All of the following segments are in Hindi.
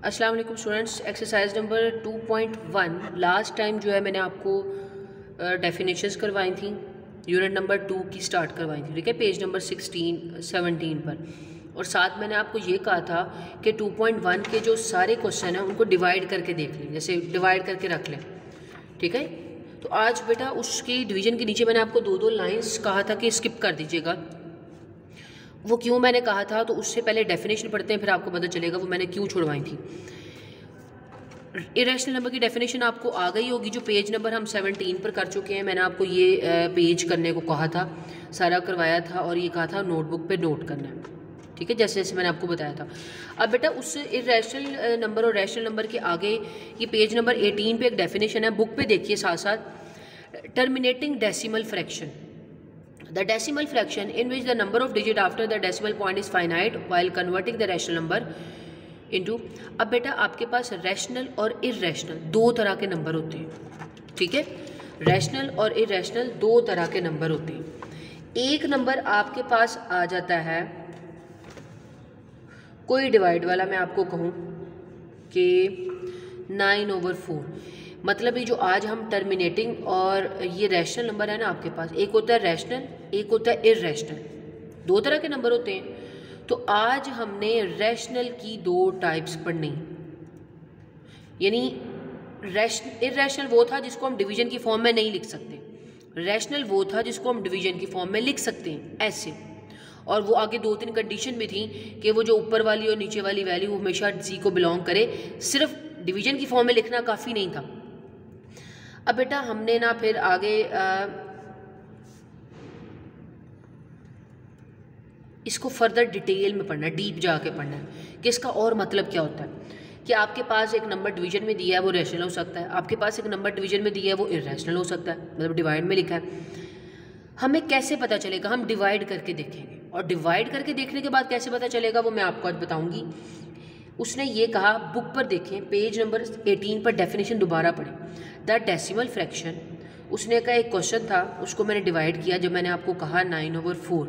अस्सलाम वालेकुम students. Exercise number 2.1 last time जो है मैंने आपको डेफिनेशंस करवाई थी, यूनिट नंबर 2 की स्टार्ट करवाई थी, ठीक है, पेज नंबर 16-17 पर। और साथ मैंने आपको ये कहा था कि 2.1 के जो सारे क्वेश्चन हैं उनको डिवाइड करके देख लें, जैसे डिवाइड करके रख लें, ठीक है। तो आज बेटा उसकी डिवीज़न के नीचे मैंने आपको दो लाइन्स कहा था कि स्किप कर दीजिएगा। वो क्यों मैंने कहा था, तो उससे पहले डेफिनेशन पढ़ते हैं, फिर आपको पता चलेगा वो मैंने क्यों छुड़वाई थी। इरेशनल नंबर की डेफिनेशन आपको आ गई होगी, जो पेज नंबर हम 17 पर कर चुके हैं। मैंने आपको ये पेज करने को कहा था, सारा करवाया था और ये कहा था नोटबुक पे नोट करना है, ठीक है, जैसे जैसे मैंने आपको बताया था। अब बेटा उस इरेशनल नंबर और रैशनल नंबर के आगे ये पेज नंबर 18 पे एक डेफिनेशन है, बुक पे देखिए साथ साथ। Terminating decimal fraction, the decimal fraction in which the number of digit after the decimal point is finite while converting the rational number into। अब बेटा आपके पास रैशनल और इरेशनल दो तरह के नंबर होते हैं, ठीक है। रैशनल और इरेशनल दो तरह के नंबर होते हैं। एक नंबर आपके पास आ जाता है कोई डिवाइड वाला, मैं आपको कहूँ कि 9/4, मतलब ये जो आज हम टर्मिनेटिंग और ये रैशनल नंबर है ना आपके पास, एक होता है रैशनल, एक होता है इरेशनल, दो तरह के नंबर होते हैं। तो आज हमने रैशनल की दो टाइप्स पढ़नी, यानी इरेशनल वो था जिसको हम डिवीजन की फॉर्म में नहीं लिख सकते, रैशनल वो था जिसको हम डिवीजन की फॉर्म में लिख सकते हैं ऐसे। और वो आगे 2-3 कंडीशन भी थी कि वो जो ऊपर वाली और नीचे वाली वैल्यू हमेशा जी को बिलोंग करे, सिर्फ डिवीजन की फॉर्म में लिखना काफ़ी नहीं था। अब बेटा हमने ना फिर आगे इसको फर्दर डिटेल में पढ़ना है, डीप जाके पढ़ना है कि इसका और मतलब क्या होता है। कि आपके पास एक नंबर डिवीजन में दिया है वो रैशनल हो सकता है, आपके पास एक नंबर डिवीजन में दिया है वो इरेशनल हो सकता है, मतलब डिवाइड में लिखा है। हमें कैसे पता चलेगा, हम डिवाइड करके देखेंगे, और डिवाइड करके देखने के बाद कैसे पता चलेगा वो मैं आपको आज बताऊंगी। उसने ये कहा, बुक पर देखें पेज नंबर 18 पर डेफिनेशन दोबारा पढ़ें। द डेसिमल फ्रैक्शन, उसने कहा एक क्वेश्चन था उसको मैंने डिवाइड किया, जब मैंने आपको कहा 9/4।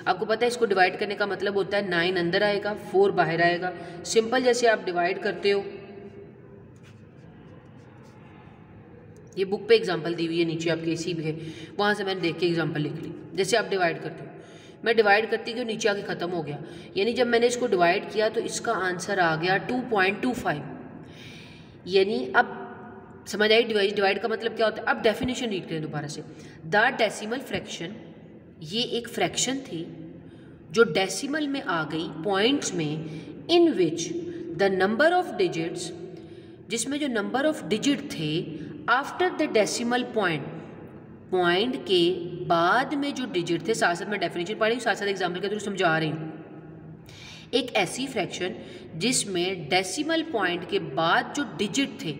आपको पता है इसको डिवाइड करने का मतलब होता है 9 अंदर आएगा 4 बाहर आएगा। सिंपल जैसे आप डिवाइड करते हो, ये बुक पे एग्जांपल दी हुई है नीचे आपके इसी पे, वहाँ से मैंने देख के एग्जांपल लिख ली। जैसे आप डिवाइड करते हो, मैं डिवाइड करती कि नीचे आके ख़त्म हो गया, यानी जब मैंने इसको डिवाइड किया तो इसका आंसर आ गया 2.25। यानी अब समझ आई डिवाइड का मतलब क्या होता है। अब डेफिनेशन रीड करें दोबारा से। द डेसिमल फ्रैक्शन, ये एक फ्रैक्शन थी जो डेसिमल में आ गई, पॉइंट्स में, in which the number of digits, जिसमें जो नंबर ऑफ डिजिट थे after the decimal point, point के बाद में जो डिजिट थे, साथ साथ मैं डेफिनेशन पढ़ रही हूँ, साथ साथ एग्जाम्पल के थ्रू समझा रही हूँ। एक ऐसी फ्रैक्शन जिसमें डेसिमल पॉइंट के बाद जो डिजिट थे,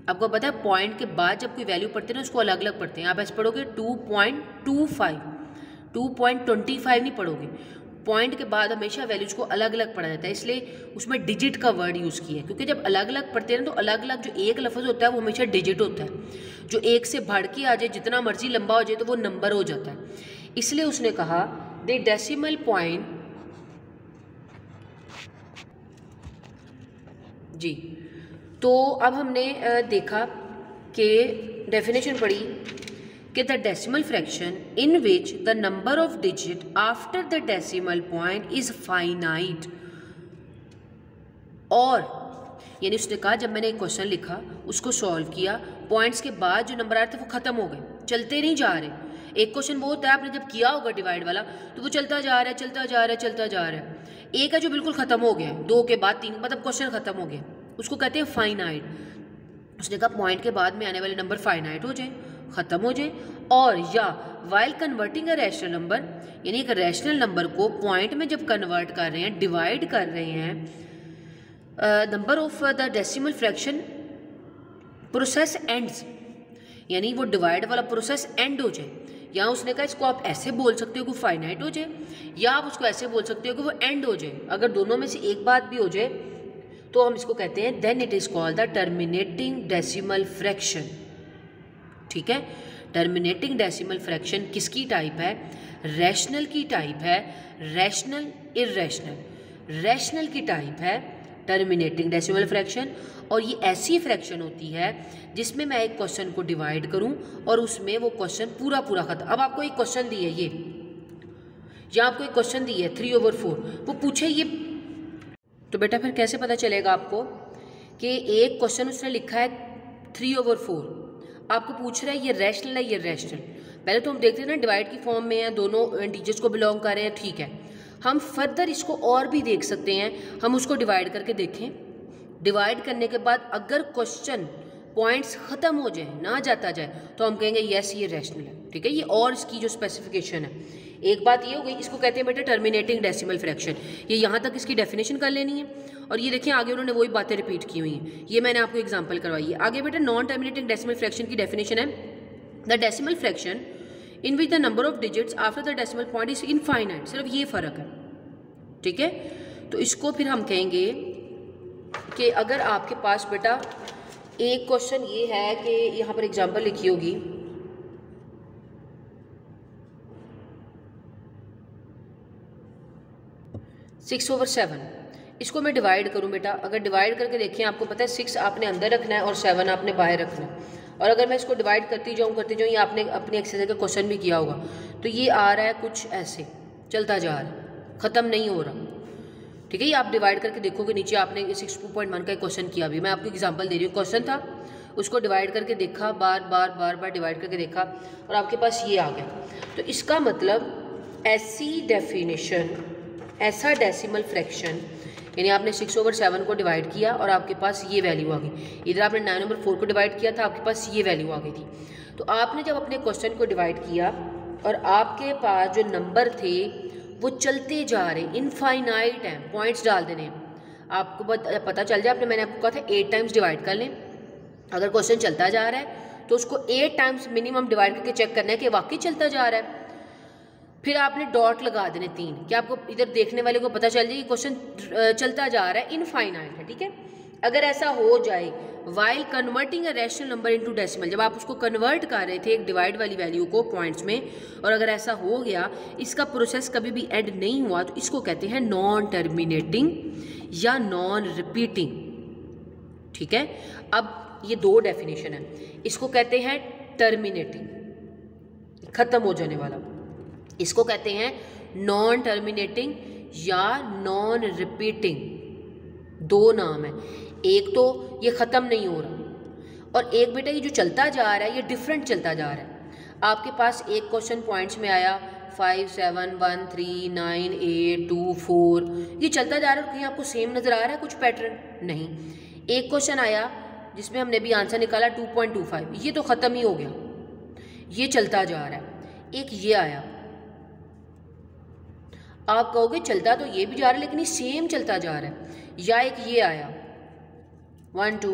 आपको पता है पॉइंट के बाद जब कोई वैल्यू पढ़ते हैं ना उसको अलग अलग पढ़ते हैं। आप ऐसे पढ़ोगे 2.25, 2.25 नहीं पढ़ोगे, पॉइंट के बाद हमेशा वैल्यूज को अलग अलग पढ़ा जाता है, इसलिए उसमें डिजिट का वर्ड यूज़ किया है। क्योंकि जब अलग अलग पढ़ते हैं ना तो अलग अलग जो एक लफ्ज़ होता है वो हमेशा डिजिट होता है, जो एक से बढ़ के आ जाए, जितना मर्जी लंबा हो जाए तो वो नंबर हो जाता है। इसलिए उसने कहा द डेसिमल पॉइंट, जी। तो अब हमने देखा कि डेफिनेशन पढ़ी कि the decimal fraction in which the number of digit after the decimal point is finite, और यानी उसने कहा जब मैंने एक क्वेश्चन लिखा उसको सॉल्व किया, पॉइंट्स के बाद जो नंबर आ रहे थे वो खत्म हो गए, चलते नहीं जा रहे। एक क्वेश्चन वो होता है आपने जब किया होगा डिवाइड वाला तो वो चलता जा रहा है, चलता जा रहा है, चलता जा रहा है। एक है जो बिल्कुल ख़त्म हो गया, 2 के बाद 3, मतलब क्वेश्चन ख़त्म हो गया, उसको कहते हैं फाइनाइट। उसने कहा पॉइंट के बाद में आने वाले नंबर फाइनाइट हो जाए, ख़त्म हो जाए। और या while converting a rational number, यानी एक रैशनल नंबर को पॉइंट में जब कन्वर्ट कर रहे हैं, डिवाइड कर रहे हैं, number of the decimal fraction process ends, यानी वो डिवाइड वाला प्रोसेस एंड हो जाए। या उसने कहा इसको आप ऐसे बोल सकते हो कि फाइनाइट हो जाए, या आप उसको ऐसे बोल सकते हो कि वो एंड हो जाए। अगर दोनों में से एक बात भी हो जाए तो हम इसको कहते हैं then it is called the terminating decimal fraction, ठीक है। टर्मिनेटिंग डेसिमल फ्रैक्शन किसकी टाइप है, रैशनल की टाइप है, रैशनल इरेशनल, रैशनल की टाइप है टर्मिनेटिंग डेसिमल फ्रैक्शन। और ये ऐसी फ्रैक्शन होती है जिसमें मैं एक क्वेश्चन को डिवाइड करूं और उसमें वो क्वेश्चन पूरा पूरा खत्म। अब आपको एक क्वेश्चन दी है, ये या आपको एक क्वेश्चन दी है 3/4, वो पूछे ये, तो बेटा फिर कैसे पता चलेगा आपको कि एक क्वेश्चन उसने लिखा है 3/4, आपको पूछ रहा है ये रैशनल है, ये रैशनल। पहले तो हम देखते हैं ना डिवाइड की फॉर्म में है, दोनों इंटीजर्स को बिलोंग कर रहे हैं, ठीक है। हम फर्दर इसको और भी देख सकते हैं, हम उसको डिवाइड करके देखें। डिवाइड करने के बाद अगर क्वेश्चन पॉइंट्स ख़त्म हो जाए, ना जाता जाए, तो हम कहेंगे यस ये रैशनल है, ठीक है। ये और इसकी जो स्पेसिफिकेशन है, एक बात ये हो गई, इसको कहते हैं बेटा टर्मिनेटिंग डेसिमल फ्रैक्शन। ये यहाँ तक इसकी डेफिनेशन कर लेनी है। और ये देखिए आगे उन्होंने वही बातें रिपीट की हुई हैं, ये मैंने आपको एग्जांपल करवाई है। आगे बेटा नॉन टर्मिनेटिंग डेसिमल फ्रैक्शन की डेफिनेशन है, the decimal fraction in which the number of digits after the decimal point is infinite. सिर्फ ये फ़र्क है, ठीक है। तो इसको फिर हम कहेंगे कि अगर आपके पास बेटा एक क्वेश्चन ये है कि यहाँ पर एग्जाम्पल लिखी होगी, सिक्स ओवर 7, इसको मैं डिवाइड करूँ बेटा, अगर डिवाइड करके देखें आपको पता है 6 आपने अंदर रखना है और 7 आपने बाहर रखना है। और अगर मैं इसको डिवाइड करती जाऊँ ये आपने अपनी एक्सरसाइज का क्वेश्चन भी किया होगा, तो ये आ रहा है कुछ ऐसे, चलता जा रहा है, ख़त्म नहीं हो रहा, ठीक है। ये आप डिवाइड करके देखोगे, नीचे आपने 6.1 का क्वेश्चन किया भी, मैं आपको एग्जांपल दे रही हूँ, क्वेश्चन था, उसको डिवाइड करके देखा, बार बार डिवाइड करके देखा और आपके पास ये आ गया। तो इसका मतलब ऐसी डेफिनेशन, ऐसा डेसिमल फ्रैक्शन, यानी आपने 6/7 को डिवाइड किया और आपके पास ये वैल्यू आ गई। इधर आपने 9/4 को डिवाइड किया था, आपके पास ये वैल्यू आ गई थी। तो आपने जब अपने क्वेश्चन को डिवाइड किया और आपके पास जो नंबर थे वो चलते जा रहे, इनफाइनाइट हैं, पॉइंट्स डाल देने, आपको पता चल जाए, मैंने आपको कहा था 8 टाइम्स डिवाइड कर लें। अगर क्वेश्चन चलता जा रहा है तो उसको 8 टाइम्स मिनिमम डिवाइड करके चेक करना है कि वाकई चलता जा रहा है। फिर आपने डॉट लगा देने 3, कि आपको इधर देखने वाले को पता चल जाए कि क्वेश्चन चलता जा रहा है, इनफाइनाइट है, ठीक है। अगर ऐसा हो जाए while converting a rational number into decimal, जब आप उसको कन्वर्ट कर रहे थे एक डिवाइड वाली वैल्यू को पॉइंट्स में, और अगर ऐसा हो गया, इसका प्रोसेस कभी भी एंड नहीं हुआ, तो इसको कहते हैं नॉन टर्मिनेटिंग या नॉन रिपीटिंग, ठीक है। अब ये दो डेफिनेशन है, इसको कहते हैं टर्मिनेटिंग, खत्म हो जाने वाला, इसको कहते हैं नॉन टर्मिनेटिंग या नॉन रिपीटिंग। दो नाम है, एक तो ये ख़त्म नहीं हो रहा और एक बेटा ये जो चलता जा रहा है ये डिफरेंट चलता जा रहा है। आपके पास एक क्वेश्चन पॉइंट्स में आया 5 7 1 3 9 8 2 4, ये चलता जा रहा है, कहीं आपको सेम नज़र आ रहा है कुछ पैटर्न? नहीं। एक क्वेश्चन आया जिसमें हमने भी आंसर निकाला 2.25, ये तो ख़त्म ही हो गया, ये चलता जा रहा है। एक ये आया, आप कहोगे चलता तो ये भी जा रहा है लेकिन ये सेम चलता जा रहा है। या एक ये आया 1 2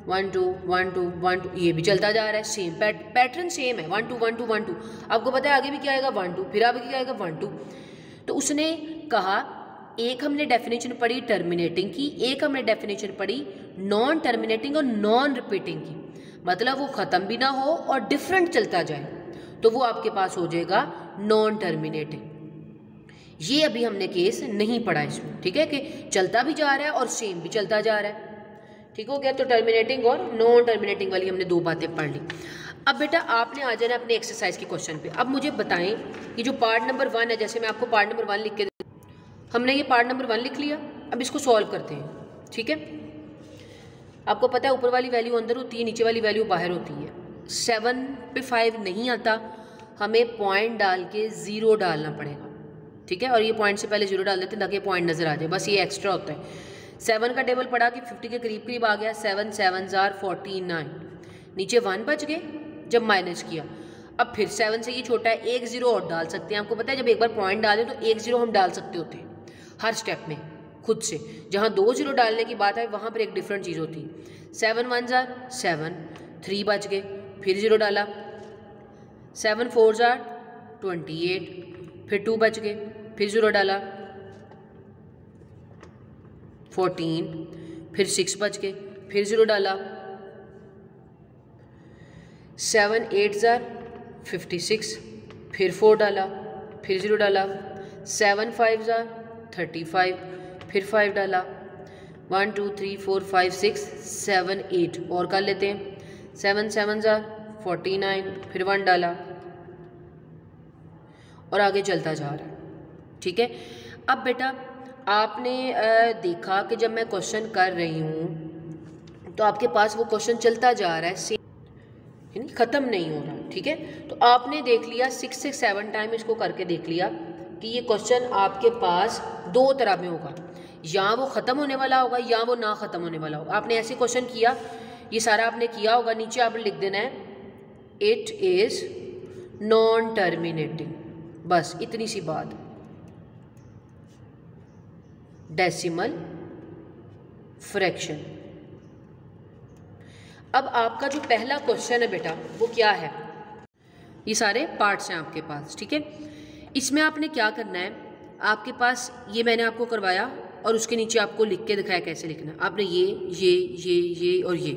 1 2 1 2 1 2, ये भी चलता जा रहा है, सेम पैटर्न सेम है, 1 2 1 2 1 2। आपको पता है आगे भी क्या आएगा 1 2, फिर आगे क्या आएगा 1 2। तो उसने कहा एक हमने डेफिनेशन पढ़ी टर्मिनेटिंग की, एक हमने डेफिनेशन पढ़ी नॉन टर्मिनेटिंग और नॉन रिपीटिंग की, मतलब वो ख़त्म भी ना हो और डिफरेंट चलता जाए, तो वो आपके पास हो जाएगा नॉन टर्मिनेटिंग। ये अभी हमने केस नहीं पढ़ा इसमें, ठीक है, कि चलता भी जा रहा है और सेम भी चलता जा रहा है, ठीक हो गया। तो टर्मिनेटिंग और नॉन टर्मिनेटिंग वाली हमने दो बातें पढ़ ली। अब बेटा आपने आ जाना अपने एक्सरसाइज के क्वेश्चन पे। अब मुझे बताएं कि जो पार्ट नंबर 1 है, जैसे मैं आपको पार्ट नंबर 1 लिख के, हमने ये पार्ट नंबर 1 लिख लिया, अब इसको सॉल्व करते हैं, ठीक है। आपको पता है ऊपर वाली वैल्यू अंदर होती है, नीचे वाली वैल्यू बाहर होती है। 7 पे 5 नहीं आता, हमें पॉइंट डाल के 0 डालना पड़ेगा, ठीक है। और ये पॉइंट से पहले 0 डाल देते हैं ताकि पॉइंट नज़र आ जाए, बस ये एक्स्ट्रा होता है। 7 का टेबल पढ़ा कि 50 के करीब करीब आ गया, 7 7 are 49, नीचे 1 बच गए जब माइनस किया। अब फिर 7 से ये छोटा है, एक 0 और डाल सकते हैं। आपको पता है जब एक बार पॉइंट डालें तो एक 0 हम डाल सकते होते हैं हर स्टेप में खुद से, जहाँ 2 0 डालने की बात है वहाँ पर एक डिफरेंट चीज़ होती है। 7 1s are 7, 3 बच गए, फिर 0 डाला, 7 4s are 28, फिर 2 बच गए, फिर 0 डाला, 14, फिर 6 बच गए, फिर 0 डाला, 7 8s are 56, फिर 4 डाला, फिर 0 डाला, 7 5s are 35, फिर 5 डाला, 1 2 3 4 5 6 7 8 और कर लेते हैं। 7 7 49, फिर 1 डाला और आगे चलता जा रहा है। ठीक है, अब बेटा आपने देखा कि जब मैं क्वेश्चन कर रही हूँ तो आपके पास वो क्वेश्चन चलता जा रहा है, सेम ख़त्म नहीं हो रहा। ठीक है, तो आपने देख लिया 6 से 7 टाइम इसको करके देख लिया कि ये क्वेश्चन आपके पास दो तरह में होगा, या वो ख़त्म होने वाला होगा या वो ना ख़त्म होने वाला होगा। आपने ऐसे क्वेश्चन किया, ये सारा आपने किया होगा, नीचे आपने लिख देना है इट इज़ नॉन टर्मिनेटिंग, बस इतनी सी बात। Decimal fraction. अब आपका जो पहला क्वेश्चन है बेटा वो क्या है, ये सारे पार्ट्स हैं आपके पास। ठीक है, इसमें आपने क्या करना है, आपके पास ये मैंने आपको करवाया और उसके नीचे आपको लिख के दिखाया कैसे लिखना है। आपने ये और ये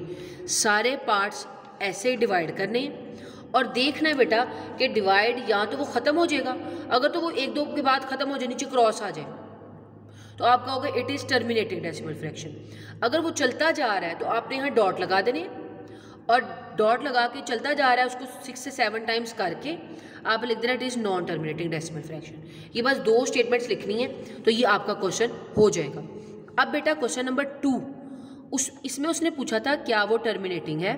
सारे पार्ट्स ऐसे डिवाइड करने हैं और देखना है बेटा कि डिवाइड या तो वो ख़त्म हो जाएगा, अगर तो वो एक दो के बाद ख़त्म हो जाए, नीचे क्रॉस आ जाए, तो आपका होगा it is terminating decimal fraction. अगर वो चलता जा रहा है तो आपने यहाँ डॉट लगा देने, और डॉट लगा के चलता जा रहा है उसको 6 से 7 टाइम्स करके आप लिख देना it is non terminating decimal fraction. ये बस दो स्टेटमेंट्स लिखनी है तो ये आपका क्वेश्चन हो जाएगा। अब बेटा क्वेश्चन नंबर 2, इसमें उसने पूछा था क्या वो टर्मिनेटिंग है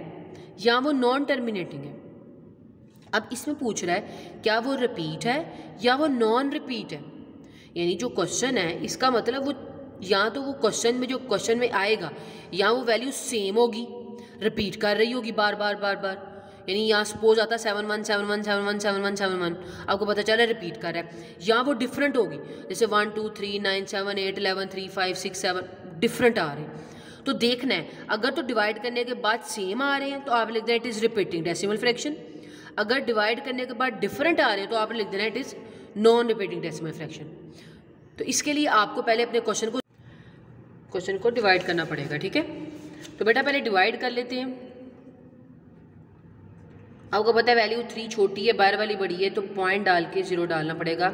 या वो नॉन टर्मिनेटिंग है। अब इसमें पूछ रहा है क्या वो रिपीट है या वो नॉन रिपीट है। यानी जो क्वेश्चन है इसका मतलब वो या तो वो क्वेश्चन में जो क्वेश्चन में आएगा या वो वैल्यू सेम होगी, रिपीट कर रही होगी बार बार बार बार। यानी यहाँ सपोज आता 7 1 7 1 7 1 7 1 7 1, आपको पता चला रिपीट कर रहा है, या वो डिफरेंट होगी, जैसे 1 2 3 9 7 8 11 3 5 6 7 डिफरेंट आ रहे हैं। तो देखना है, अगर तो डिवाइड करने के बाद सेम आ रहे हैं तो आप लिख देना it is repeating decimal fraction. अगर डिवाइड करने के बाद डिफरेंट आ रहे हैं तो आप लिख देना it is non repeating decimal fraction. तो इसके लिए आपको पहले अपने क्वेश्चन को डिवाइड करना पड़ेगा। ठीक है, तो बेटा पहले डिवाइड कर लेते हैं। आपको पता है वैल्यू 3 छोटी है, बाहर वाली बड़ी है, तो पॉइंट डाल के 0 डालना पड़ेगा।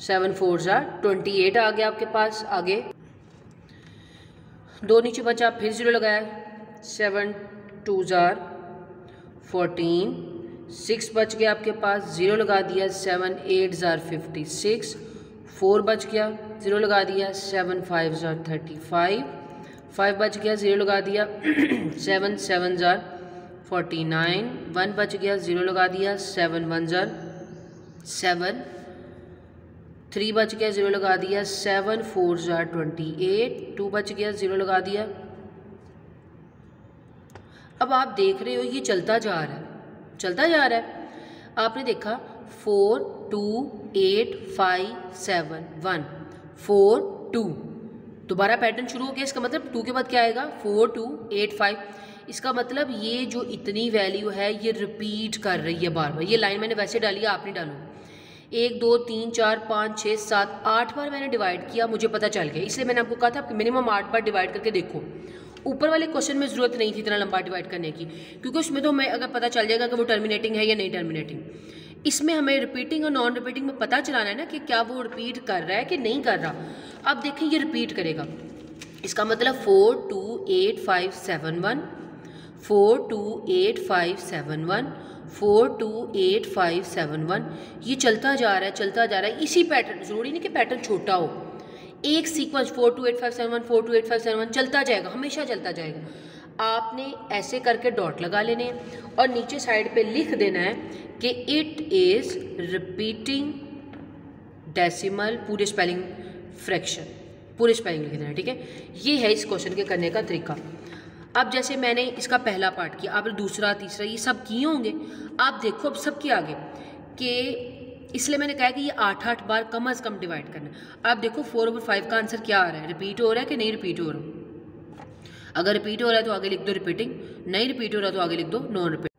7 4 28 आ गया आपके पास। आगे 2 नीचे बचा, फिर 0 लगाया, 7 2 14, 6 बच गया आपके पास, 0 लगा दिया, 7 8 56, 4 बच गया, 0 लगा दिया, 7 5 35, 5 बच गया, 0 लगा दिया, 7 7 49, 1 बच गया, 0 लगा दिया, 7 1 7, 3 बच गया, 0 लगा दिया, 7 4 28, 2 बच गया, 0 लगा दिया। अब आप देख रहे हो ये चलता जा रहा है, चलता जा रहा है। आपने देखा 4 2 8 5 7 1 4 2, दोबारा पैटर्न शुरू हो गया। इसका मतलब 2 के बाद क्या आएगा, 4 2 8 5। इसका मतलब ये जो इतनी वैल्यू है ये रिपीट कर रही है बार बार। ये लाइन मैंने वैसे डाली है, आप नहीं डालो। 1 2 3 4 5 6 7 8 बार मैंने डिवाइड किया, मुझे पता चल गया। इसलिए मैंने आपको कहा था कि मिनिमम 8 बार डिवाइड करके देखो। ऊपर वाले क्वेश्चन में ज़रूरत नहीं थी इतना लंबा डिवाइड करने की, क्योंकि उसमें तो हमें अगर पता चल जाएगा कि वो टर्मिनेटिंग है या नहीं टर्मिनेटिंग। इसमें हमें रिपीटिंग और नॉन रिपीटिंग में पता चलाना है ना कि क्या वो रिपीट कर रहा है कि नहीं कर रहा। अब देखें ये रिपीट करेगा, इसका मतलब 4 2 8 5 7 1, 4 2 8 5 7 1, 4 2 8 5 7 1। ये चलता जा रहा है, चलता जा रहा है। इसी पैटर्न, ज़रूरी नहीं कि पैटर्न छोटा हो, एक सीक्वेंस 4 2 8 5 7 1 4 2 8 5 7 1 चलता जाएगा, हमेशा चलता जाएगा। आपने ऐसे करके डॉट लगा लेने हैं और नीचे साइड पे लिख देना है कि इट इज़ रिपीटिंग डेसिमल, पूरे स्पेलिंग फ्रैक्शन, पूरे स्पेलिंग लिख देना है। ठीक है, ये है इस क्वेश्चन के करने का तरीका। अब जैसे मैंने इसका पहला पार्ट किया, आपने दूसरा तीसरा ये सब किए होंगे। आप देखो अब सबके आगे कि इसलिए मैंने कहा कि ये 8-8 बार कम अज़ कम डिवाइड करना है। आप देखो 4/5 का आंसर क्या आ रहा है, रिपीट हो रहा है कि नहीं रिपीट हो रहा। अगर रिपीट हो रहा है तो आगे लिख दो रिपीटिंग, नहीं रिपीट हो रहा तो आगे लिख दो नॉन रिपीट।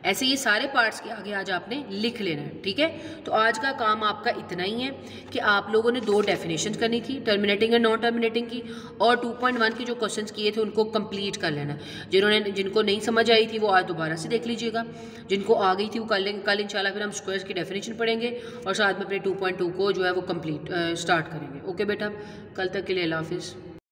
ऐसे ये सारे पार्ट्स के आगे आज आपने लिख लेना है, ठीक है। तो आज का काम आपका इतना ही है कि आप लोगों ने 2 डेफिनेशन करनी थी, टर्मिनेटिंग एंड नॉन टर्मिनेटिंग की, और 2.1 के जो क्वेश्चंस किए थे उनको कंप्लीट कर लेना। जिनको नहीं समझ आई थी वो आज दोबारा से देख लीजिएगा, जिनको आ गई थी वो कल इंशाल्लाह फिर हम स्क्वायर्स की डेफिनेशन पढ़ेंगे और साथ में अपने 2.2 को जो है वो कंप्लीट स्टार्ट करेंगे। ओके बेटा, कल तक के लिए अल्लाह हाफिज़।